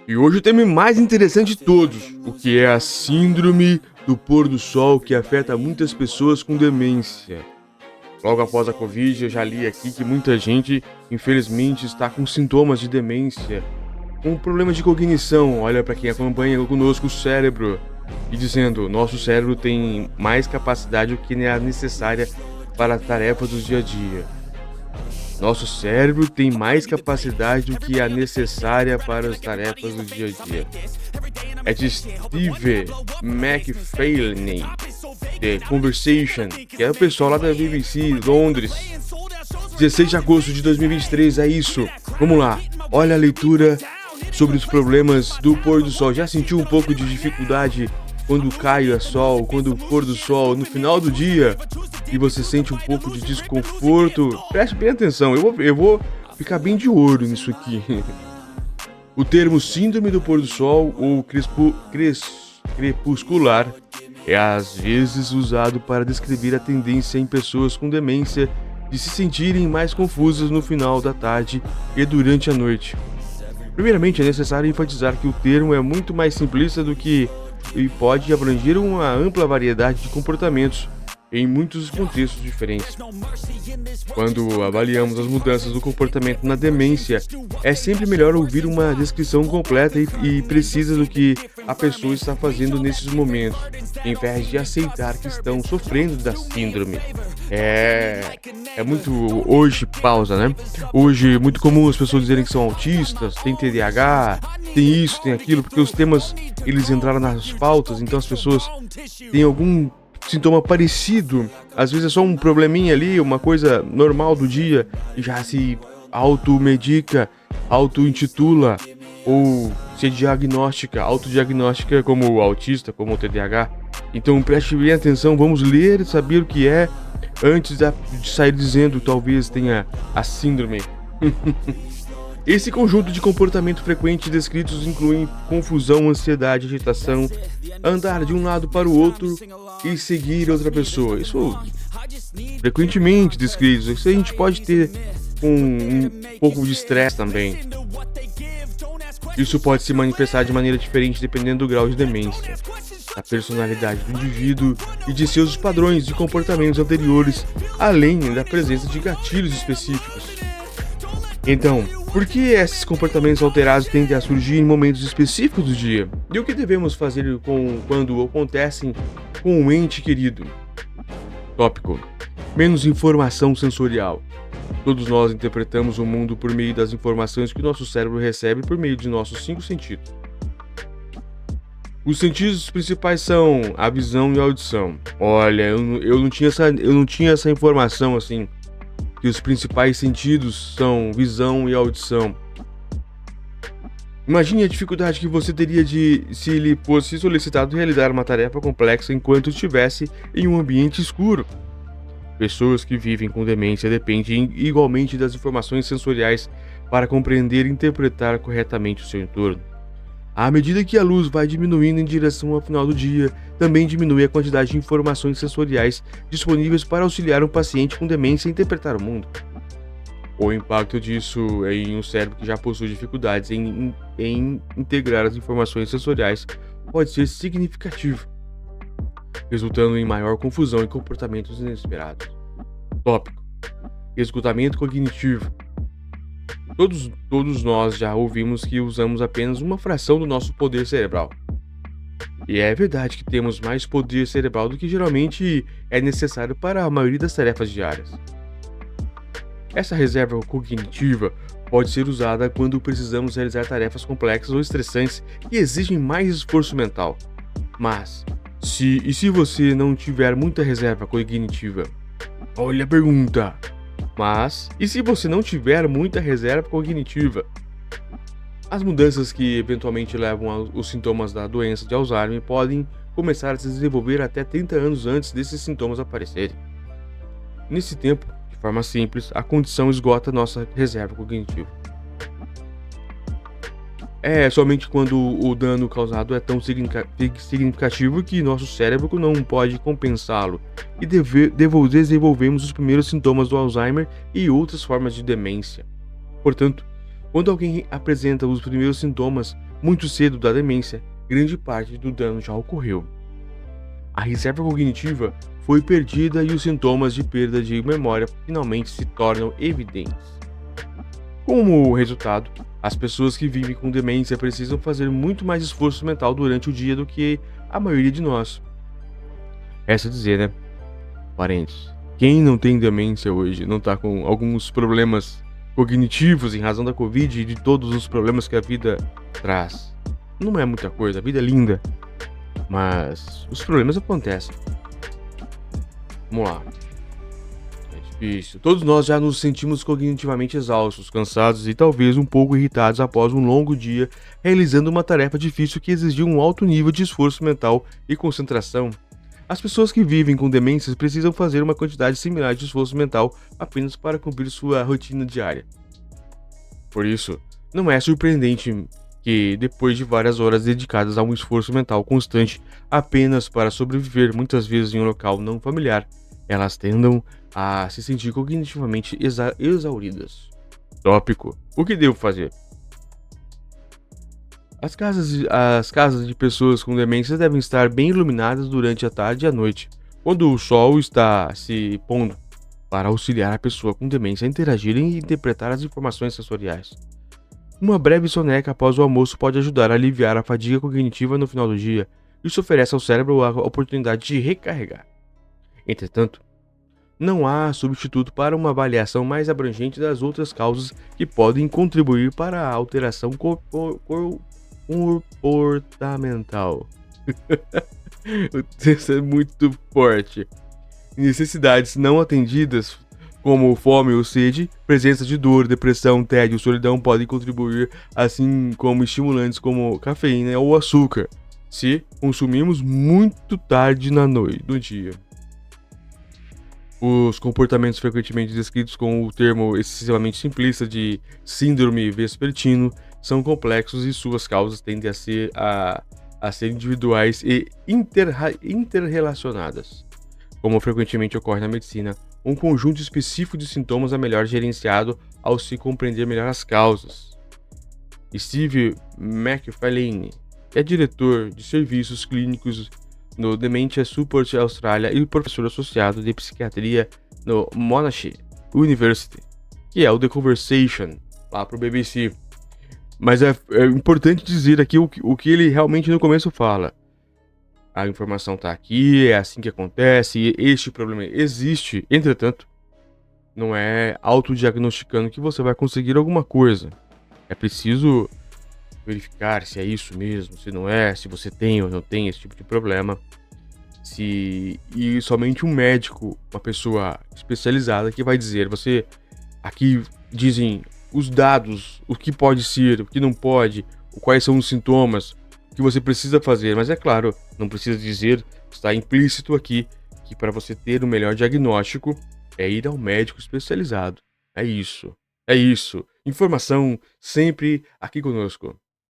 E hoje o tema mais interessante de todos, o que é a síndrome do pôr do sol que afeta muitas pessoas com demência. Logo após a Covid, eu já li aqui que muita gente, infelizmente, está com sintomas de demência, com problemas de cognição. Olha para quem acompanha conosco o cérebro e dizendo, nosso cérebro tem mais capacidade do que é necessária para as tarefas do dia a dia. Nosso cérebro tem mais capacidade do que a necessária para as tarefas do dia a dia. É de Steve McFarlane, The Conversation, que é o pessoal lá da BBC, Londres. 16 de agosto de 2023, é isso. Vamos lá, olha a leitura sobre os problemas do pôr do sol. Já sentiu um pouco de dificuldade quando cai o sol, quando pôr do sol no final do dia? E você sente um pouco de desconforto? Preste bem atenção, eu vou ficar bem de olho nisso aqui. O termo síndrome do pôr do sol ou crepuscular é às vezes usado para descrever a tendência em pessoas com demência de se sentirem mais confusas no final da tarde e durante a noite. Primeiramente, é necessário enfatizar que o termo é muito mais simplista do que e pode abranger uma ampla variedade de comportamentos em muitos contextos diferentes. Quando avaliamos as mudanças do comportamento na demência, é sempre melhor ouvir uma descrição completa e precisa do que a pessoa está fazendo nesses momentos, em vez de aceitar que estão sofrendo da síndrome. É muito hoje pausa, né? Hoje é muito comum as pessoas dizerem que são autistas, têm TDAH, tem isso, tem aquilo, porque os temas eles entraram nas pautas, então as pessoas têm algum sintoma parecido, às vezes é só um probleminha ali, uma coisa normal do dia, e já se automedica, auto-intitula, ou se diagnostica, autodiagnostica como o autista, como o TDAH. Então preste bem atenção, vamos ler, saber o que é, antes de sair dizendo talvez tenha a síndrome. Esse conjunto de comportamento frequente descritos incluem confusão, ansiedade, agitação, andar de um lado para o outro e seguir outra pessoa. Isso frequentemente descritos. Isso a gente pode ter com um pouco de estresse também. Isso pode se manifestar de maneira diferente dependendo do grau de demência, da personalidade do indivíduo e de seus padrões de comportamentos anteriores, além da presença de gatilhos específicos. Então, por que esses comportamentos alterados tendem a surgir em momentos específicos do dia? E o que devemos fazer quando acontecem com um ente querido? Tópico: menos informação sensorial. Todos nós interpretamos o mundo por meio das informações que nosso cérebro recebe por meio de nossos 5 sentidos. Os sentidos principais são a visão e a audição. Olha, eu não tinha essa informação assim. Que os principais sentidos são visão e audição. Imagine a dificuldade que você teria se lhe fosse solicitado realizar uma tarefa complexa enquanto estivesse em um ambiente escuro. Pessoas que vivem com demência dependem igualmente das informações sensoriais para compreender e interpretar corretamente o seu entorno. À medida que a luz vai diminuindo em direção ao final do dia, também diminui a quantidade de informações sensoriais disponíveis para auxiliar um paciente com demência a interpretar o mundo. O impacto disso em um cérebro que já possui dificuldades em integrar as informações sensoriais pode ser significativo, resultando em maior confusão e comportamentos inesperados. Tópico: esgotamento cognitivo. Todos nós já ouvimos que usamos apenas uma fração do nosso poder cerebral. E é verdade que temos mais poder cerebral do que geralmente é necessário para a maioria das tarefas diárias. Essa reserva cognitiva pode ser usada quando precisamos realizar tarefas complexas ou estressantes que exigem mais esforço mental. Mas, se você não tiver muita reserva cognitiva? Olha a pergunta! Mas, e se você não tiver muita reserva cognitiva? As mudanças que eventualmente levam aos sintomas da doença de Alzheimer podem começar a se desenvolver até 30 anos antes desses sintomas aparecerem. Nesse tempo, de forma simples, a condição esgota nossa reserva cognitiva. É somente quando o dano causado é tão significativo que nosso cérebro não pode compensá-lo e desenvolvemos os primeiros sintomas do Alzheimer e outras formas de demência. Portanto, Quando alguém apresenta os primeiros sintomas muito cedo da demência, grande parte do dano já ocorreu. A reserva cognitiva foi perdida e os sintomas de perda de memória finalmente se tornam evidentes. Como resultado, as pessoas que vivem com demência precisam fazer muito mais esforço mental durante o dia do que a maioria de nós. Essa dizer, né? Parentes. Quem não tem demência hoje não tá com alguns problemas cognitivos em razão da Covid e de todos os problemas que a vida traz. Não é muita coisa, a vida é linda, mas os problemas acontecem. Vamos lá. É difícil. Todos nós já nos sentimos cognitivamente exaustos, cansados e talvez um pouco irritados após um longo dia realizando uma tarefa difícil que exigiu um alto nível de esforço mental e concentração. As pessoas que vivem com demências precisam fazer uma quantidade similar de esforço mental apenas para cumprir sua rotina diária. Por isso, não é surpreendente que, depois de várias horas dedicadas a um esforço mental constante apenas para sobreviver, muitas vezes em um local não familiar, elas tendam a se sentir cognitivamente exauridas. Tópico: o que devo fazer? As casas de pessoas com demência devem estar bem iluminadas durante a tarde e a noite, quando o sol está se pondo, para auxiliar a pessoa com demência a interagir e interpretar as informações sensoriais. Uma breve soneca após o almoço pode ajudar a aliviar a fadiga cognitiva no final do dia. Isso oferece ao cérebro a oportunidade de recarregar. Entretanto, não há substituto para uma avaliação mais abrangente das outras causas que podem contribuir para a alteração comportamental. O texto é muito forte. Necessidades não atendidas, como fome ou sede, presença de dor, depressão, tédio, solidão podem contribuir, assim como estimulantes como cafeína ou açúcar, se consumimos muito tarde no dia. Os comportamentos frequentemente descritos com o termo excessivamente simplista de síndrome vespertino são complexos e suas causas tendem a ser individuais e interrelacionadas. Como frequentemente ocorre na medicina, um conjunto específico de sintomas é melhor gerenciado ao se compreender melhor as causas. Steve McFarlane é diretor de serviços clínicos no Dementia Support Australia e professor associado de psiquiatria no Monash University, que é o The Conversation, lá pro BBC. Mas é importante dizer aqui o que ele realmente no começo fala. A informação tá aqui, é assim que acontece, este problema existe. Entretanto, não é autodiagnosticando que você vai conseguir alguma coisa. É preciso verificar se é isso mesmo, se não é, se você tem ou não tem esse tipo de problema. E somente um médico, uma pessoa especializada que vai dizer, aqui dizem os dados, o que pode ser, o que não pode, quais são os sintomas, o que você precisa fazer. Mas é claro, não precisa dizer, está implícito aqui, que para você ter o melhor diagnóstico é ir ao médico especializado. É isso. Informação sempre aqui conosco.